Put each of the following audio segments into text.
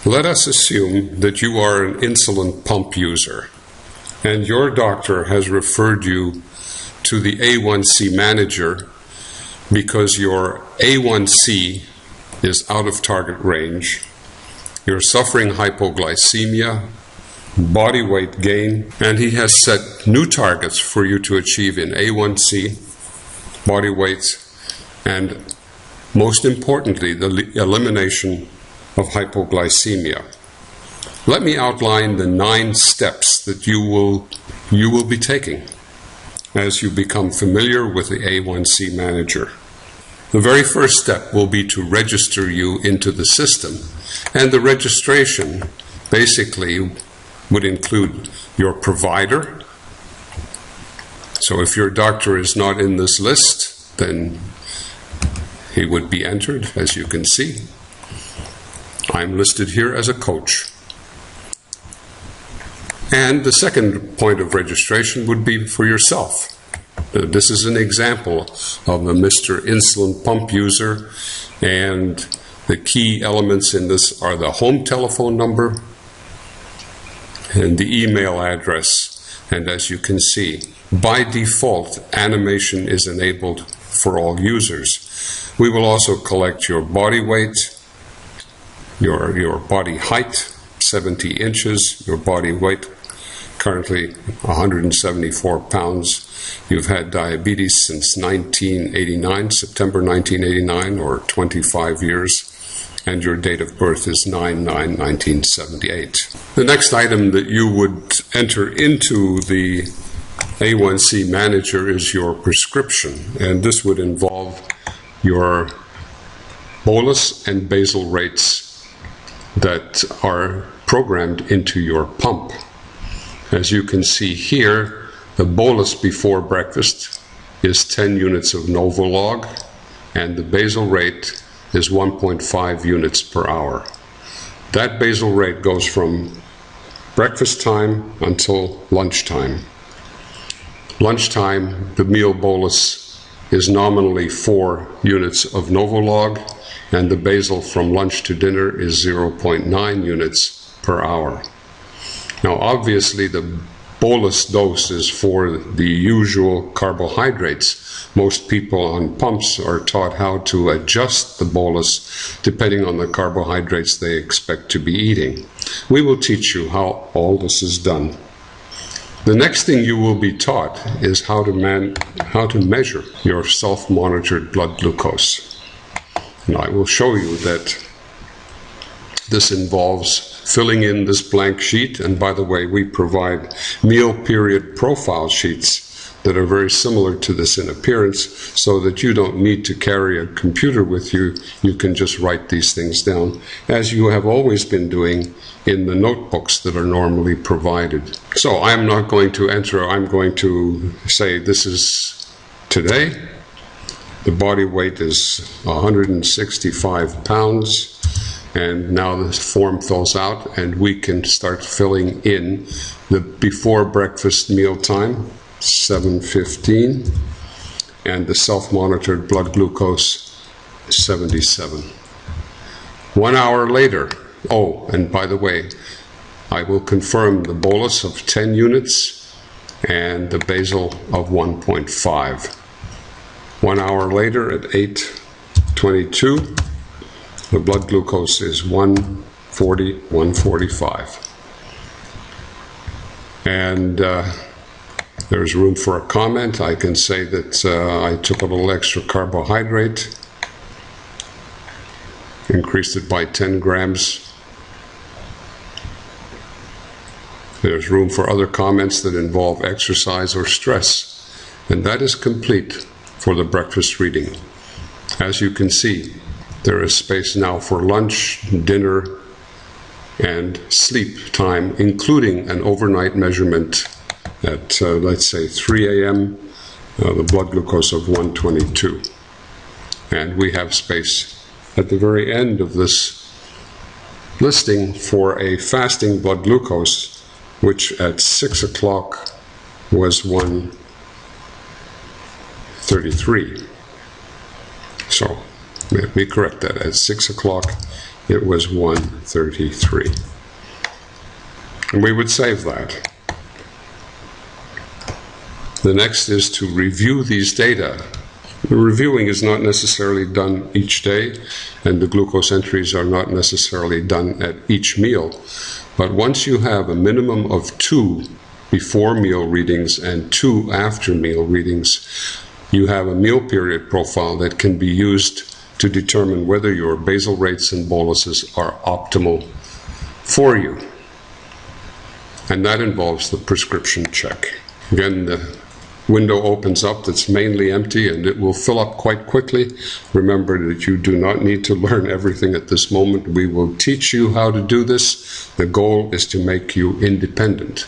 Let us assume that you are an insulin pump user and your doctor has referred you to the A1cManager because your A1C is out of target range, you're suffering hypoglycemia, body weight gain, and he has set new targets for you to achieve in A1C, body weight, and most importantly, the elimination of hypoglycemia. Let me outline the 9 steps that you will be taking as you become familiar with the A1cManager. The very first step will be to register you into the system, and the registration basically would include your provider. So if your doctor is not in this list, then he would be entered, as you can see. I'm listed here as a coach. And the second point of registration would be for yourself. This is an example of a Mr. Insulin pump user, and the key elements in this are the home telephone number and the email address. And as you can see, by default, animation is enabled for all users. We will also collect your body weight, your body height, 70 inches, your body weight, currently 174 pounds. You've had diabetes since 1989, September 1989, or 25 years, and your date of birth is 9/9/1978. The next item that you would enter into the A1cManager is your prescription, and this would involve your bolus and basal rates that are programmed into your pump. As you can see here, the bolus before breakfast is 10 units of Novolog, and the basal rate is 1.5 units per hour. That basal rate goes from breakfast time until lunchtime. Lunchtime, the meal bolus is nominally 4 units of Novolog, and the basal from lunch to dinner is 0.9 units per hour. Now, obviously, the bolus dose is for the usual carbohydrates. Most people on pumps are taught how to adjust the bolus depending on the carbohydrates they expect to be eating. We will teach you how all this is done. The next thing you will be taught is how to measure your self-monitored blood glucose. And I will show you that this involves filling in this blank sheet, and by the way, we provide meal period profile sheets that are very similar to this in appearance, so that you don't need to carry a computer with you. You can just write these things down, as you have always been doing in the notebooks that are normally provided. So I'm not going to enter, I'm going to say this is today. The body weight is 165 pounds. And now the form fills out, and we can start filling in the before breakfast meal time, 7:15, and the self-monitored blood glucose, 77. 1 hour later, oh, and by the way, I will confirm the bolus of 10 units and the basal of 1.5. 1 hour later at 8:22, the blood glucose is 140, 145. And there's room for a comment. I can say that I took a little extra carbohydrate, increased it by 10 grams. There's room for other comments that involve exercise or stress. And that is complete for the breakfast reading. As you can see, there is space now for lunch, dinner, and sleep time, including an overnight measurement at, let's say, 3 a.m., the blood glucose of 122. And we have space at the very end of this listing for a fasting blood glucose, which at 6 o'clock was 133. So, let me correct that. At 6 o'clock, it was 133. And we would save that. The next is to review these data. The reviewing is not necessarily done each day, and the glucose entries are not necessarily done at each meal. But once you have a minimum of 2 before meal readings and 2 after meal readings, you have a meal period profile that can be used to determine whether your basal rates and boluses are optimal for you. And that involves the prescription check. Again, the window opens up that's mainly empty, and it will fill up quite quickly. Remember that you do not need to learn everything at this moment. We will teach you how to do this. The goal is to make you independent.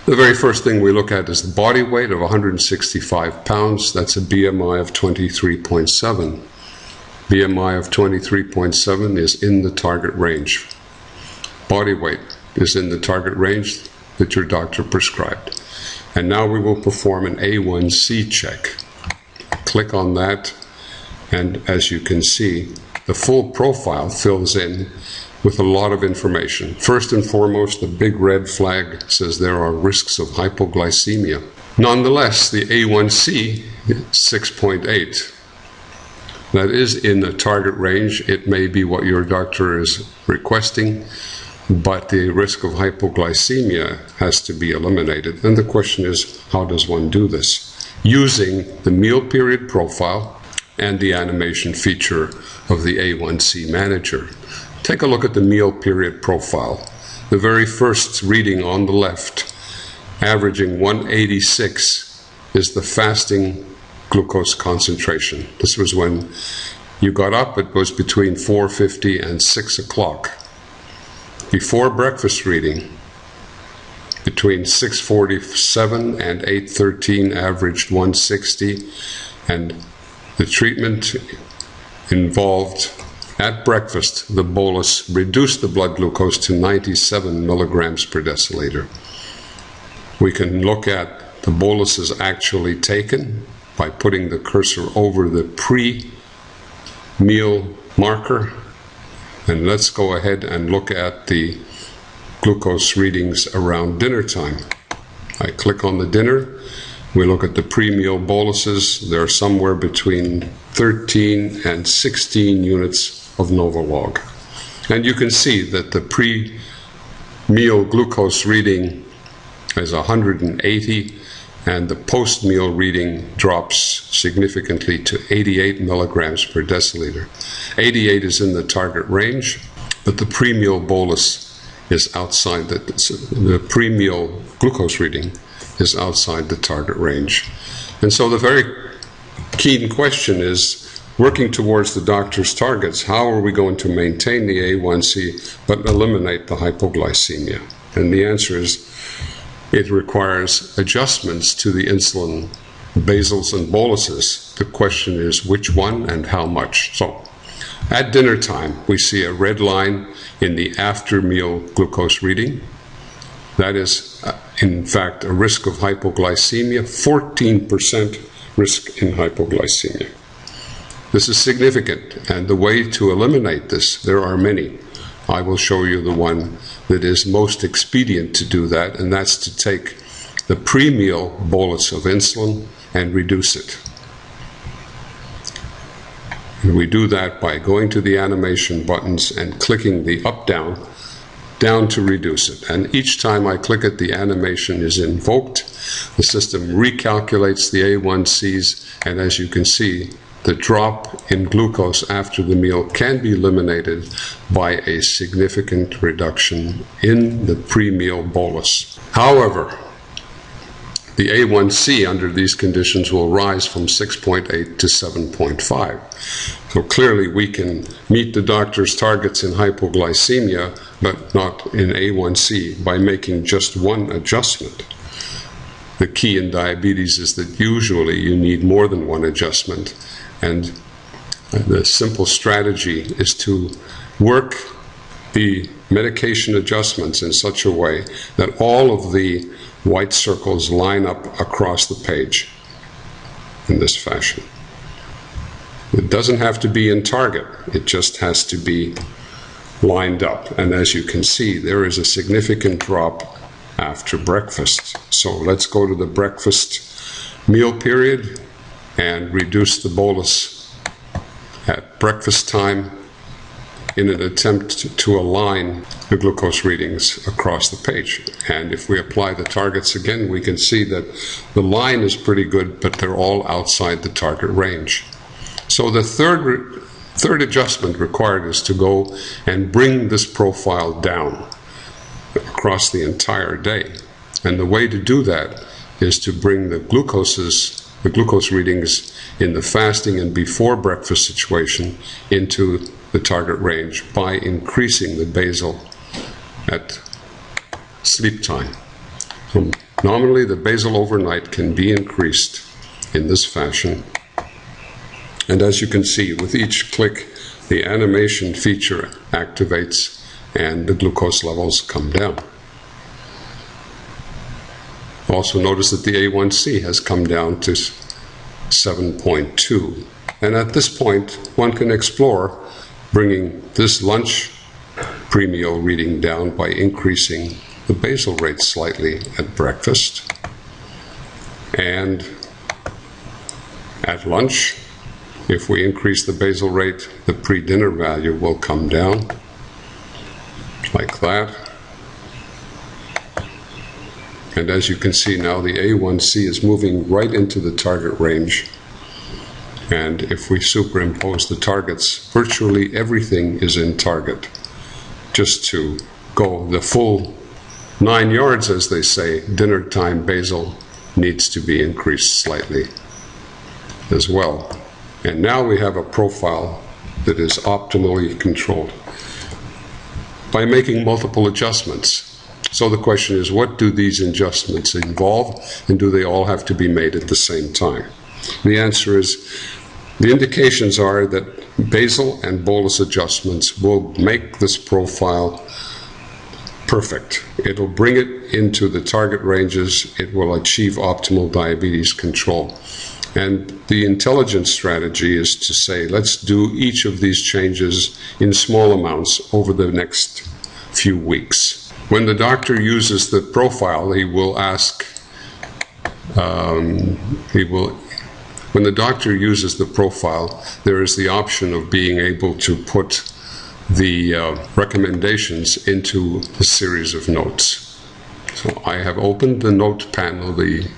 The very first thing we look at is the body weight of 165 pounds. That's a BMI of 23.7. BMI of 23.7 is in the target range. Body weight is in the target range that your doctor prescribed. And now we will perform an A1C check. Click on that, and as you can see, the full profile fills in with a lot of information. First and foremost, the big red flag says there are risks of hypoglycemia. Nonetheless, the A1C is 6.8. That is in the target range. It may be what your doctor is requesting, but the risk of hypoglycemia has to be eliminated. And the question is, how does one do this? Using the meal period profile and the animation feature of the A1cManager. Take a look at the meal period profile. The very first reading on the left, averaging 186, is the fasting glucose concentration. This was when you got up. It was between 4:50 and 6 o'clock. Before breakfast reading, between 6:47 and 8:13, averaged 160, and the treatment involved at breakfast, the bolus reduced the blood glucose to 97 milligrams per deciliter. We can look at the boluses actually taken by putting the cursor over the pre-meal marker. And let's go ahead and look at the glucose readings around dinner time. I click on the dinner. We look at the pre-meal boluses. They're somewhere between 13 and 16 units of novolog. And you can see that the pre-meal glucose reading is 180, and the post-meal reading drops significantly to 88 milligrams per deciliter. 88 is in the target range, but the pre-meal bolus is outside the pre-meal glucose reading is outside the target range. And so the very keen question is, working towards the doctor's targets, how are we going to maintain the A1C but eliminate the hypoglycemia? And the answer is, it requires adjustments to the insulin basals and boluses. The question is which one and how much. So at dinner time, we see a red line in the after meal glucose reading. That is, in fact, a risk of hypoglycemia, 14% risk in hypoglycemia. This is significant, and the way to eliminate this, there are many. I will show you the one that is most expedient to do that, and that's to take the pre-meal bolus of insulin and reduce it. And we do that by going to the animation buttons and clicking the up-down, down to reduce it. And each time I click it, the animation is invoked. The system recalculates the A1Cs, and as you can see, the drop in glucose after the meal can be eliminated by a significant reduction in the pre-meal bolus. However, the A1C under these conditions will rise from 6.8 to 7.5. So clearly we can meet the doctor's targets in hypoglycemia, but not in A1C by making just one adjustment. The key in diabetes is that usually you need more than one adjustment. And the simple strategy is to work the medication adjustments in such a way that all of the white circles line up across the page in this fashion. It doesn't have to be in target. It just has to be lined up. And as you can see, there is a significant drop after breakfast. So let's go to the breakfast meal period and reduce the bolus at breakfast time in an attempt to align the glucose readings across the page. And if we apply the targets again, we can see that the line is pretty good, but they're all outside the target range. So the third adjustment required is to go and bring this profile down across the entire day. And the way to do that is to bring the glucose readings in the fasting and before breakfast situation into the target range by increasing the basal at sleep time. So nominally, the basal overnight can be increased in this fashion. And as you can see, with each click, the animation feature activates and the glucose levels come down. Also notice that the A1C has come down to 7.2. And at this point, one can explore bringing this lunch pre-meal reading down by increasing the basal rate slightly at breakfast. And at lunch, if we increase the basal rate, the pre-dinner value will come down, like that. And as you can see now, the A1C is moving right into the target range. And if we superimpose the targets, virtually everything is in target. Just to go the full 9 yards, as they say, dinner time basal needs to be increased slightly as well. And now we have a profile that is optimally controlled by making multiple adjustments. So the question is, what do these adjustments involve, and do they all have to be made at the same time? The answer is, the indications are that basal and bolus adjustments will make this profile perfect. It'll bring it into the target ranges. It will achieve optimal diabetes control. And the intelligent strategy is to say, let's do each of these changes in small amounts over the next few weeks. When the doctor uses the profile, he will ask, when the doctor uses the profile, there is the option of being able to put the recommendations into a series of notes. So I have opened the note panel, the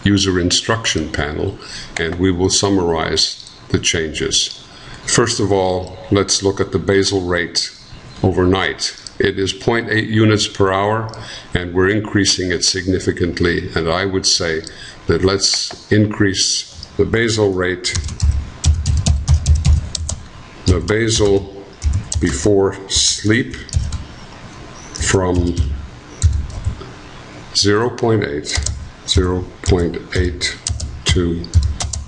user instruction panel, and we will summarize the changes. First of all, let's look at the basal rate overnight. It is 0.8 units per hour, and we're increasing it significantly. And I would say that let's increase the basal rate, the basal before sleep, from 0.8 to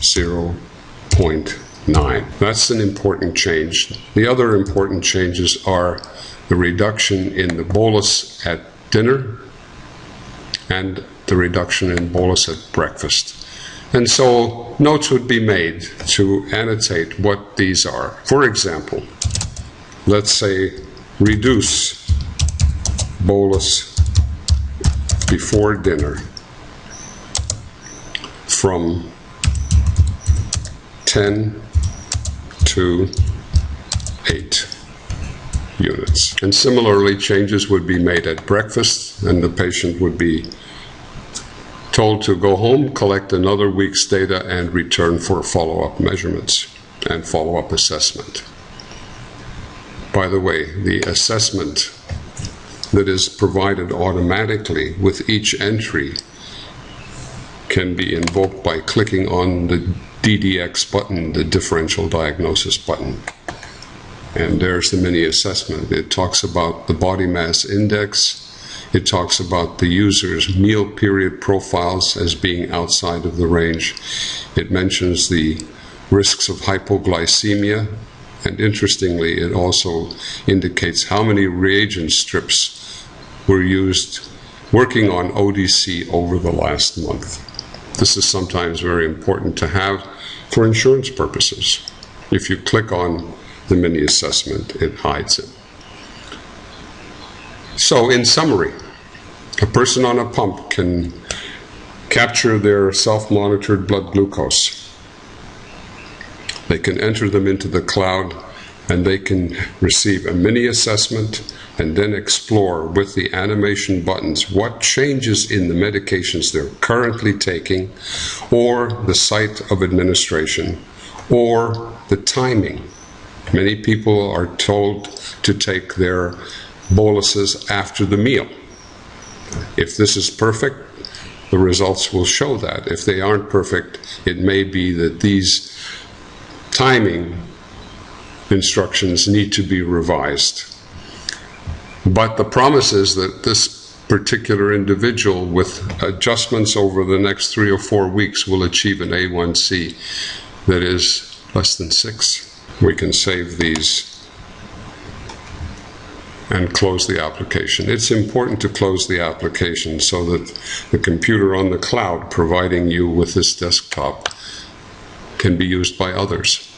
0.9. That's an important change. The other important changes are the reduction in the bolus at dinner and the reduction in bolus at breakfast. And so notes would be made to annotate what these are. For example, let's say reduce bolus before dinner from 10 to 8 units. And similarly, changes would be made at breakfast, and the patient would be told to go home, collect another week's data, and return for follow-up measurements and follow-up assessment. By the way, the assessment that is provided automatically with each entry can be invoked by clicking on the DDX button, the differential diagnosis button. And there's the mini assessment. It talks about the body mass index. It talks about the user's meal period profiles as being outside of the range. It mentions the risks of hypoglycemia. And interestingly, it also indicates how many reagent strips were used working on ODC over the last month. This is sometimes very important to have for insurance purposes. If you click on the mini assessment, it hides it. So, in summary, a person on a pump can capture their self-monitored blood glucose. They can enter them into the cloud, and they can receive a mini assessment and then explore with the animation buttons what changes in the medications they're currently taking, or the site of administration, or the timing. Many people are told to take their boluses after the meal. If this is perfect, the results will show that. If they aren't perfect, it may be that these timing instructions need to be revised. But the promise is that this particular individual, with adjustments over the next 3 or 4 weeks, will achieve an A1C that is less than 6. We can save these and close the application. It's important to close the application so that the computer on the cloud providing you with this desktop can be used by others.